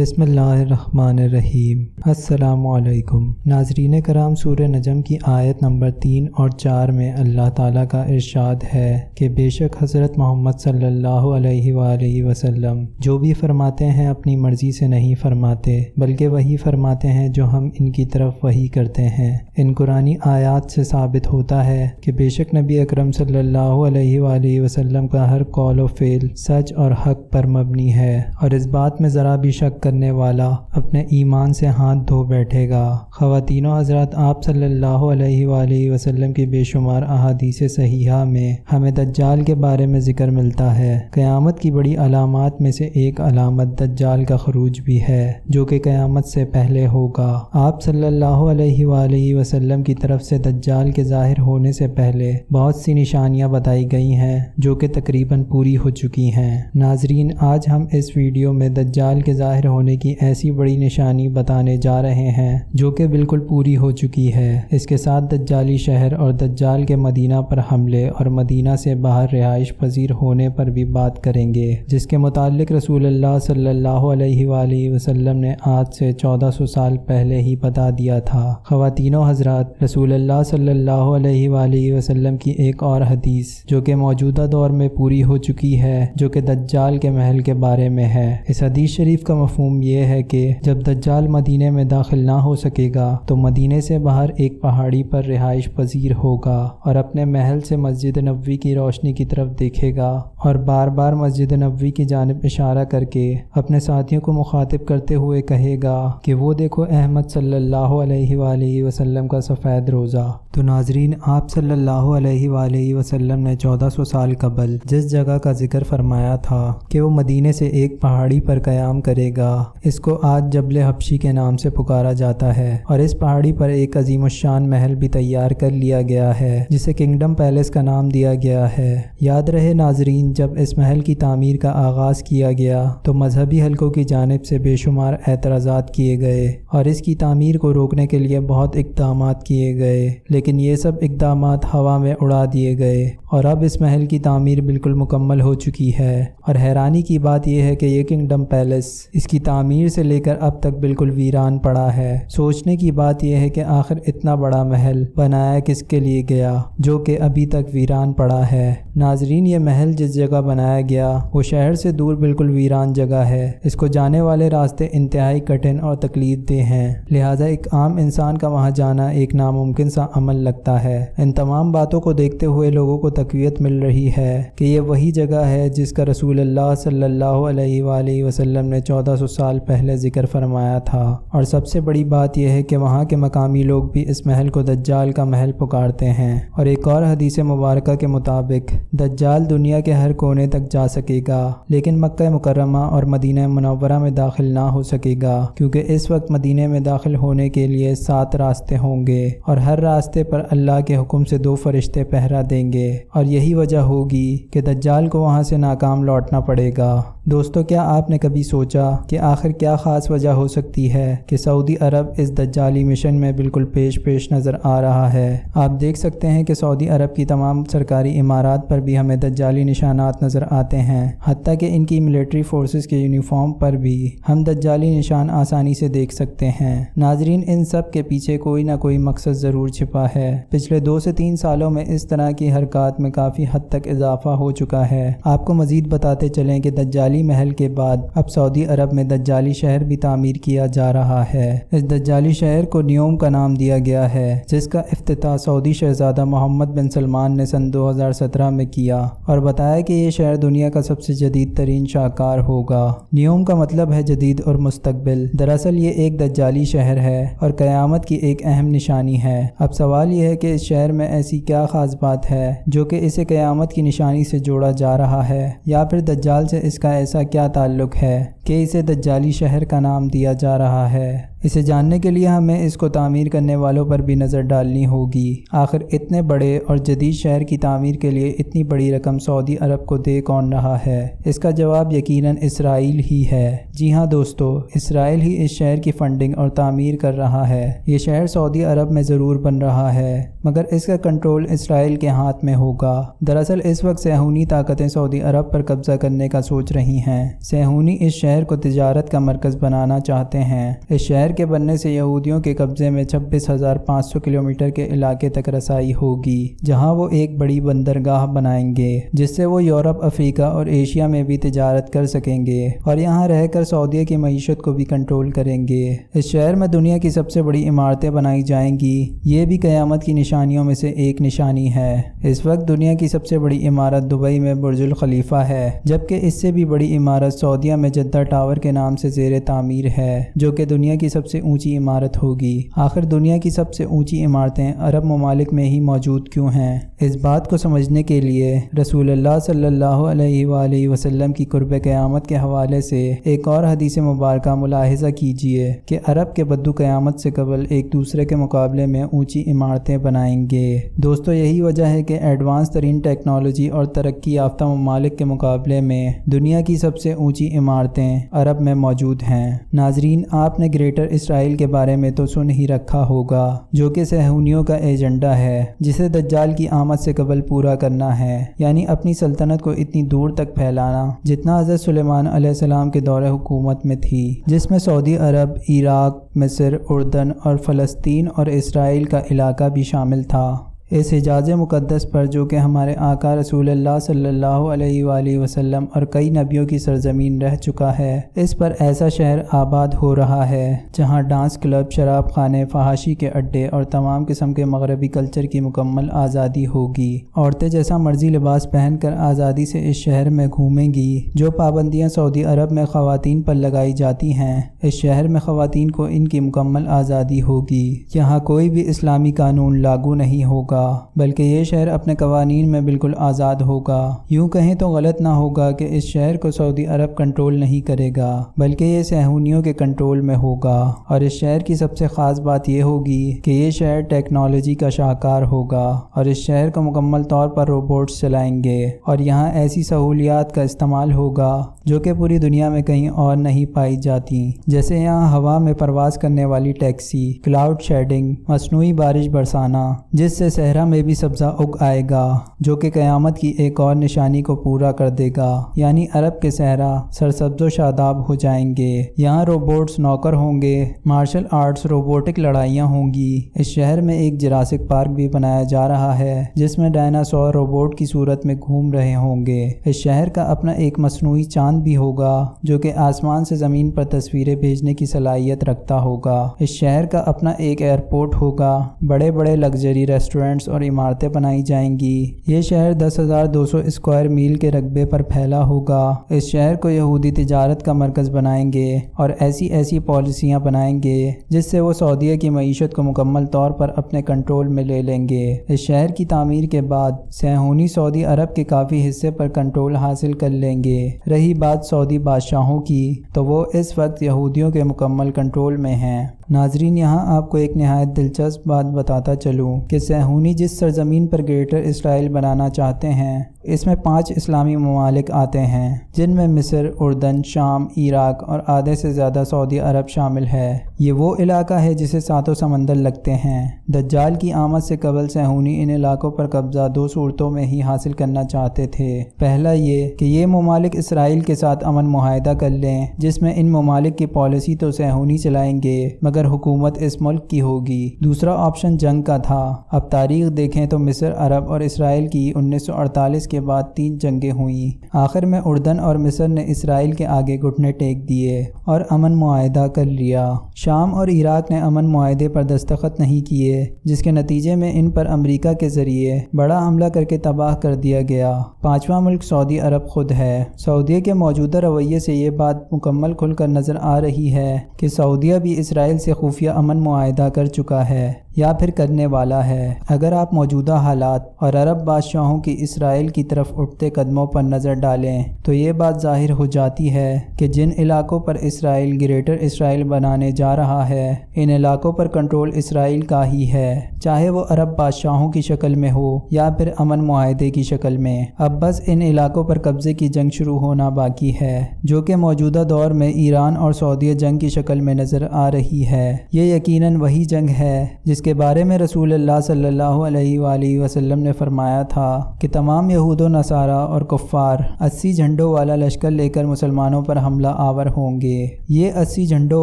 بسم اللہ الرحمن الرحیم۔ السلام علیکم ناظرین کرام، سورہ نجم کی آیت نمبر 3 اور 4 میں اللہ تعالیٰ کا ارشاد ہے کہ بے شک حضرت محمد صلی اللہ علیہ وآلہ وسلم جو بھی فرماتے ہیں اپنی مرضی سے نہیں فرماتے، بلکہ وہی فرماتے ہیں جو ہم ان کی طرف وحی کرتے ہیں۔ ان قرآنی آیات سے ثابت ہوتا ہے کہ بے شک نبی اکرم صلی اللہ علیہ وآلہ وسلم کا ہر قول و فعل سچ اور حق پر مبنی ہے، اور اس بات میں ذرا بھی شک کرنے والا اپنے ایمان سے ہاتھ دھو بیٹھے گا۔ خواتین و حضرات، آپ صلی اللہ علیہ وآلہ وسلم کی بے شمار احادیث صحیحہ میں ہمیں دجال کے بارے میں ذکر ملتا ہے۔ قیامت کی بڑی علامات میں سے ایک علامت دجال کا خروج بھی ہے، جو کہ قیامت سے پہلے ہوگا۔ آپ صلی اللہ علیہ وآلہ وسلم کی طرف سے دجال کے ظاہر ہونے سے پہلے بہت سی نشانیاں بتائی گئی ہیں، جو کہ تقریباً پوری ہو چکی ہیں۔ ناظرین، آج ہم اس ویڈیو میں دجال کے ظاہر ہونے کی ایسی بڑی نشانی بتانے جا رہے ہیں جو کہ بالکل پوری ہو چکی ہے۔ اس کے ساتھ دجالی شہر اور دجال کے مدینہ پر حملے اور مدینہ سے باہر رہائش پذیر ہونے پر بھی بات کریں گے، جس کے متعلق رسول اللہ صلی اللہ علیہ وآلہ وسلم نے آج سے 1400 سال پہلے ہی بتا دیا تھا۔ خواتین و حضرات، رسول اللہ صلی اللہ علیہ وآلہ وسلم کی ایک اور حدیث جو کہ موجودہ دور میں پوری ہو چکی ہے، جو کہ دجال کے محل کے بارے میں ہے۔ اس حدیث شریف کا مفہوم یہ ہے کہ جب دجال مدینے میں داخل نہ ہو سکے گا تو مدینے سے باہر ایک پہاڑی پر رہائش پذیر ہوگا اور اپنے محل سے مسجد نبوی کی روشنی کی طرف دیکھے گا اور بار بار مسجد نبوی کی جانب اشارہ کر کے اپنے ساتھیوں کو مخاطب کرتے ہوئے کہے گا کہ وہ دیکھو احمد صلی اللہ علیہ وآلہ وسلم کا سفید روزہ۔ تو ناظرین، آپ صلی اللہ علیہ وآلہ وسلم نے 1400 سال قبل جس جگہ کا ذکر فرمایا تھا کہ وہ مدینے سے ایک پہاڑی پر قیام کرے گا، اس کو آج جبل حبشی کے نام سے پکارا جاتا ہے، اور اس پہاڑی پر ایک عظیم الشان محل بھی تیار کر لیا گیا ہے جسے کنگڈم پیلس کا نام دیا گیا ہے۔ یاد رہے ناظرین، جب اس محل کی تعمیر کا آغاز کیا گیا تو مذہبی حلقوں کی جانب سے بے شمار اعتراضات کیے گئے اور اس کی تعمیر کو روکنے کے لیے بہت اقدامات کیے گئے، لیکن یہ سب اقدامات ہوا میں اڑا دیے گئے اور اب اس محل کی تعمیر بالکل مکمل ہو چکی ہے۔ اور حیرانی کی بات یہ ہے کہ یہ کنگڈم پیلس اس کی تعمیر سے لے کر اب تک بالکل ویران پڑا ہے۔ سوچنے کی بات یہ ہے کہ آخر اتنا بڑا محل بنایا کس کے لیے گیا جو کہ ابھی تک ویران پڑا ہے؟ ناظرین، یہ محل جس جگہ بنایا گیا وہ شہر سے دور بالکل ویران جگہ ہے۔ اس کو جانے والے راستے انتہائی کٹھن اور تکلیف دہ ہیں، لہٰذا ایک عام انسان کا وہاں جانا ایک ناممکن سا عمل لگتا ہے۔ ان تمام باتوں کو دیکھتے ہوئے لوگوں کو تقویت مل رہی ہے کہ یہ وہی جگہ ہے جس کا رسول اللہ صلی اللہ علیہ وآلہ وسلم نے 1400 سال پہلے ذکر فرمایا تھا۔ اور سب سے بڑی بات یہ ہے کہ وہاں کے مقامی لوگ بھی اس محل کو دجال کا محل پکارتے ہیں۔ اور ایک اور حدیث مبارکہ کے مطابق دجال دنیا کے ہر کونے تک جا سکے گا، لیکن مکہ مکرمہ اور مدینہ منورہ میں داخل نہ ہو سکے گا، کیونکہ اس وقت مدینہ میں داخل ہونے کے لیے 7 راستے ہوں گے اور ہر راستے پر اللہ کے حکم سے 2 فرشتے پہرا دیں گے، اور یہی وجہ ہوگی کہ دجال کو وہاں سے ناکام لوٹنا پڑے گا۔ دوستو، کیا آپ نے کبھی سوچا کہ آخر کیا خاص وجہ ہو سکتی ہے کہ سعودی عرب اس دجالی مشن میں بالکل پیش نظر آ رہا ہے؟ آپ دیکھ سکتے ہیں کہ سعودی عرب کی تمام سرکاری عمارات پر بھی ہمیں دجالی نشانات نظر آتے ہیں، حتیٰ کہ ان کی ملٹری فورسز کے یونیفارم پر بھی ہم دجالی نشان آسانی سے دیکھ سکتے ہیں۔ ناظرین، ان سب کے پیچھے کوئی نہ کوئی مقصد ضرور چھپا ہے۔ پچھلے 2 سے 3 سالوں میں اس طرح کی حرکات میں کافی حد تک اضافہ ہو چکا ہے۔ آپ کو مزید بتاتے چلیں کہ دجالی محل کے بعد اب سعودی عرب میں دجالی شہر بھی تعمیر کیا جا رہا ہے۔ اس دجالی شہر کو نیوم کا نام دیا گیا ہے، جس کا افتتاح سعودی شہزادہ محمد بن سلمان نے سن 2017 میں کیا اور بتایا کہ یہ شہر دنیا کا سب سے جدید ترین شاہکار ہوگا۔ نیوم کا مطلب ہے جدید اور مستقبل۔ دراصل یہ ایک دجالی شہر ہے اور قیامت کی ایک اہم نشانی ہے۔ اب سوال یہ ہے کہ اس شہر میں ایسی کیا خاص بات ہے جو کہ اسے قیامت کی نشانی سے جوڑا جا رہا ہے، یا پھر دجال سے اس کا ایسا کیا تعلق ہے کہ اسے دجالی شہر کا نام دیا جا رہا ہے؟ اسے جاننے کے لیے ہمیں اس کو تعمیر کرنے والوں پر بھی نظر ڈالنی ہوگی۔ آخر اتنے بڑے اور جدید شہر کی تعمیر کے لیے اتنی بڑی رقم سعودی عرب کو دے کون رہا ہے؟ اس کا جواب یقیناً اسرائیل ہی ہے۔ جی ہاں دوستو، اسرائیل ہی اس شہر کی فنڈنگ اور تعمیر کر رہا ہے۔ یہ شہر سعودی عرب میں ضرور بن رہا ہے، مگر اس کا کنٹرول اسرائیل کے ہاتھ میں ہوگا۔ دراصل اس وقت صہیونی طاقتیں سعودی عرب پر قبضہ کرنے کا سوچ رہی ہیں۔ صہیونی اس شہر شہر کو تجارت کا مرکز بنانا چاہتے ہیں۔ اس شہر کے بننے سے یہودیوں کے قبضے میں 26,500 کلومیٹر کے علاقے تک رسائی ہوگی، جہاں وہ ایک بڑی بندرگاہ بنائیں گے جس سے وہ یورپ، افریقہ اور ایشیا میں بھی تجارت کر سکیں گے، اور یہاں رہ کر سعودیہ کی معیشت کو بھی کنٹرول کریں گے۔ اس شہر میں دنیا کی سب سے بڑی عمارتیں بنائی جائیں گی۔ یہ بھی قیامت کی نشانیوں میں سے ایک نشانی ہے۔ اس وقت دنیا کی سب سے بڑی عمارت دبئی میں برج الخلیفہ ہے، جبکہ اس سے بھی بڑی عمارت سعودیہ میں جدہ ٹاور کے نام سے زیر تعمیر ہے، جو کہ دنیا کی سب سے اونچی عمارت ہوگی۔ آخر دنیا کی سب سے اونچی عمارتیں عرب ممالک میں ہی موجود کیوں ہیں؟ اس بات کو سمجھنے کے لیے رسول اللہ صلی اللہ علیہ وآلہ وسلم کی قرب قیامت کے حوالے سے ایک اور حدیث مبارکہ ملاحظہ کیجئے کہ عرب کے بدو قیامت سے قبل ایک دوسرے کے مقابلے میں اونچی عمارتیں بنائیں گے۔ دوستو، یہی وجہ ہے کہ ایڈوانس ترین ٹیکنالوجی اور ترقی یافتہ ممالک کے مقابلے میں دنیا کی سب سے اونچی عمارتیں عرب میں موجود ہیں۔ ناظرین، آپ نے گریٹر اسرائیل کے بارے میں تو سن ہی رکھا ہوگا، جو کہ صہیونیوں کا ایجنڈا ہے، جسے دجال کی آمد سے قبل پورا کرنا ہے، یعنی اپنی سلطنت کو اتنی دور تک پھیلانا جتنا حضرت سلیمان علیہ السلام کے دور حکومت میں تھی، جس میں سعودی عرب، عراق، مصر، اردن اور فلسطین اور اسرائیل کا علاقہ بھی شامل تھا۔ اس حجاز مقدس پر، جو کہ ہمارے آقا رسول اللہ صلی اللہ علیہ وآلہ وسلم اور کئی نبیوں کی سرزمین رہ چکا ہے، اس پر ایسا شہر آباد ہو رہا ہے جہاں ڈانس کلب، شراب خانے، فحاشی کے اڈے اور تمام قسم کے مغربی کلچر کی مکمل آزادی ہوگی۔ عورتیں جیسا مرضی لباس پہن کر آزادی سے اس شہر میں گھومیں گی۔ جو پابندیاں سعودی عرب میں خواتین پر لگائی جاتی ہیں، اس شہر میں خواتین کو ان کی مکمل آزادی ہوگی۔ یہاں کوئی بھی اسلامی قانون لاگو نہیں ہوگا، بلکہ یہ شہر اپنے قوانین میں بالکل آزاد ہوگا۔ یوں کہیں تو غلط نہ ہوگا کہ اس شہر کو سعودی عرب کنٹرول نہیں کرے گا، بلکہ یہ صہیونیوں کے کنٹرول میں ہوگا۔ اور اس شہر کی سب سے خاص بات یہ ہوگی کہ یہ شہر ٹیکنالوجی کا شاہکار ہوگا، اور اس شہر کو مکمل طور پر روبوٹس چلائیں گے، اور یہاں ایسی سہولیات کا استعمال ہوگا جو کہ پوری دنیا میں کہیں اور نہیں پائی جاتی، جیسے یہاں ہوا میں پرواز کرنے والی ٹیکسی، کلاؤڈ شیڈنگ، مصنوعی بارش برسانا، جس سے صحرا میں بھی سبزہ اگ آئے گا، جو کہ قیامت کی ایک اور نشانی کو پورا کر دے گا، یعنی عرب کے صحرا سرسبز و شاداب ہو جائیں گے۔ یہاں روبوٹس نوکر ہوں گے، مارشل آرٹس، روبوٹک لڑائیاں ہوں گی۔ اس شہر میں ایک جراسک پارک بھی بنایا جا رہا ہے، جس میں ڈائناسور روبوٹ کی صورت میں گھوم رہے ہوں گے۔ اس شہر کا اپنا ایک مصنوعی چاند بھی ہوگا، جو کہ آسمان سے زمین پر تصویریں بھیجنے کی صلاحیت رکھتا ہوگا۔ اس شہر کا اپنا ایک ایئرپورٹ ہوگا، بڑے بڑے لگژری ریسٹورنٹس اور عمارتیں بنائی جائیں گی۔ یہ شہر 10,200 اسکوائر میل کے رقبے پر پھیلا ہوگا۔ اس شہر کو یہودی تجارت کا مرکز بنائیں گے اور ایسی پالیسیاں بنائیں گے جس سے وہ سعودیہ کی معیشت کو مکمل طور پر اپنے کنٹرول میں لے لیں گے۔ اس شہر کی تعمیر کے بعد صہیونی سعودی عرب کے کافی حصے پر کنٹرول حاصل کر لیں گے۔ رہی بات سعودی بادشاہوں کی، تو وہ اس وقت یہودیوں کے مکمل کنٹرول میں ہیں۔ ناظرین، یہاں آپ کو ایک نہایت دلچسپ بات بتاتا چلوں کہ صہیونی جس سرزمین پر گریٹر اسرائیل بنانا چاہتے ہیں، اس میں 5 اسلامی ممالک آتے ہیں، جن میں مصر، اردن، شام، عراق اور آدھے سے زیادہ سعودی عرب شامل ہے۔ یہ وہ علاقہ ہے جسے 7 سمندر لگتے ہیں۔ دجال کی آمد سے قبل صہیونی ان علاقوں پر قبضہ 2 صورتوں میں ہی حاصل کرنا چاہتے تھے۔ پہلا یہ کہ یہ ممالک اسرائیل کے ساتھ امن معاہدہ کر لیں، جس میں ان ممالک کی پالیسی تو صہیونی چلائیں گے مگر حکومت اس ملک کی ہوگی۔ دوسرا آپشن جنگ کا تھا۔ اب تاریخ دیکھیں تو مصر، عرب اور اسرائیل کی 1948 کے بعد 3 جنگیں ہوئیں۔ آخر میں اردن اور مصر نے اسرائیل کے آگے گھٹنے ٹیک دیے اور امن معاہدہ کر لیا۔ شام اور عراق نے امن معاہدے پر دستخط نہیں کیے، جس کے نتیجے میں ان پر امریکہ کے ذریعے بڑا حملہ کر کے تباہ کر دیا گیا۔ 5واں ملک سعودی عرب خود ہے۔ سعودیہ کے موجودہ رویے سے یہ بات مکمل کھل کر نظر آ رہی ہے کہ سعودیہ بھی اسرائیل سے خفیہ امن معاہدہ کر چکا ہے یا پھر کرنے والا ہے۔ اگر آپ موجودہ حالات اور عرب بادشاہوں کی اسرائیل کی طرف اٹھتے قدموں پر نظر ڈالیں تو یہ بات ظاہر ہو جاتی ہے کہ جن علاقوں پر اسرائیل گریٹر اسرائیل بنانے جا رہا ہے، ان علاقوں پر کنٹرول اسرائیل کا ہی ہے، چاہے وہ عرب بادشاہوں کی شکل میں ہو یا پھر امن معاہدے کی شکل میں۔ اب بس ان علاقوں پر قبضے کی جنگ شروع ہونا باقی ہے، جو کہ موجودہ دور میں ایران اور سعودیہ جنگ کی شکل میں نظر آ رہی ہے۔ یہ یقیناً وہی جنگ ہے جس جس کے بارے میں رسول اللہ صلی اللہ علیہ وآلہ وسلم نے فرمایا تھا کہ تمام یہود و نصارہ اور کفار 80 جھنڈوں والا لشکر لے کر مسلمانوں پر حملہ آور ہوں گے۔ یہ 80 جھنڈوں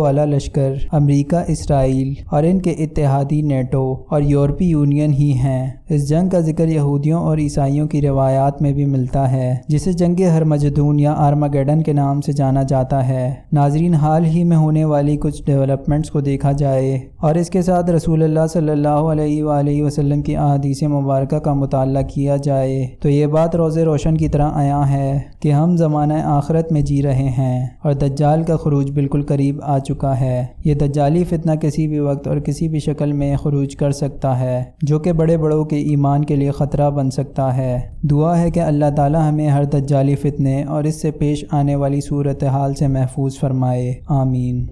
والا لشکر امریکہ، اسرائیل اور ان کے اتحادی نیٹو اور یورپی یونین ہی ہیں۔ اس جنگ کا ذکر یہودیوں اور عیسائیوں کی روایات میں بھی ملتا ہے، جسے جنگ ہرمجدون یا آرمگیڈن کے نام سے جانا جاتا ہے۔ ناظرین، حال ہی میں ہونے والی کچھ ڈیولپمنٹس کو دیکھا جائے اور اس کے ساتھ رسول اللہ صلی اللہ علیہ وآلہ وسلم کی احادیث مبارکہ کا مطالعہ کیا جائے تو یہ بات روز روشن کی طرح عیاں ہے کہ ہم زمانہ آخرت میں جی رہے ہیں اور دجال کا خروج بالکل قریب آ چکا ہے۔ یہ دجالی فتنہ کسی بھی وقت اور کسی بھی شکل میں خروج کر سکتا ہے، جو کہ بڑے بڑوں کے ایمان کے لیے خطرہ بن سکتا ہے۔ دعا ہے کہ اللہ تعالی ہمیں ہر دجالی فتنے اور اس سے پیش آنے والی صورتحال سے محفوظ فرمائے، آمین۔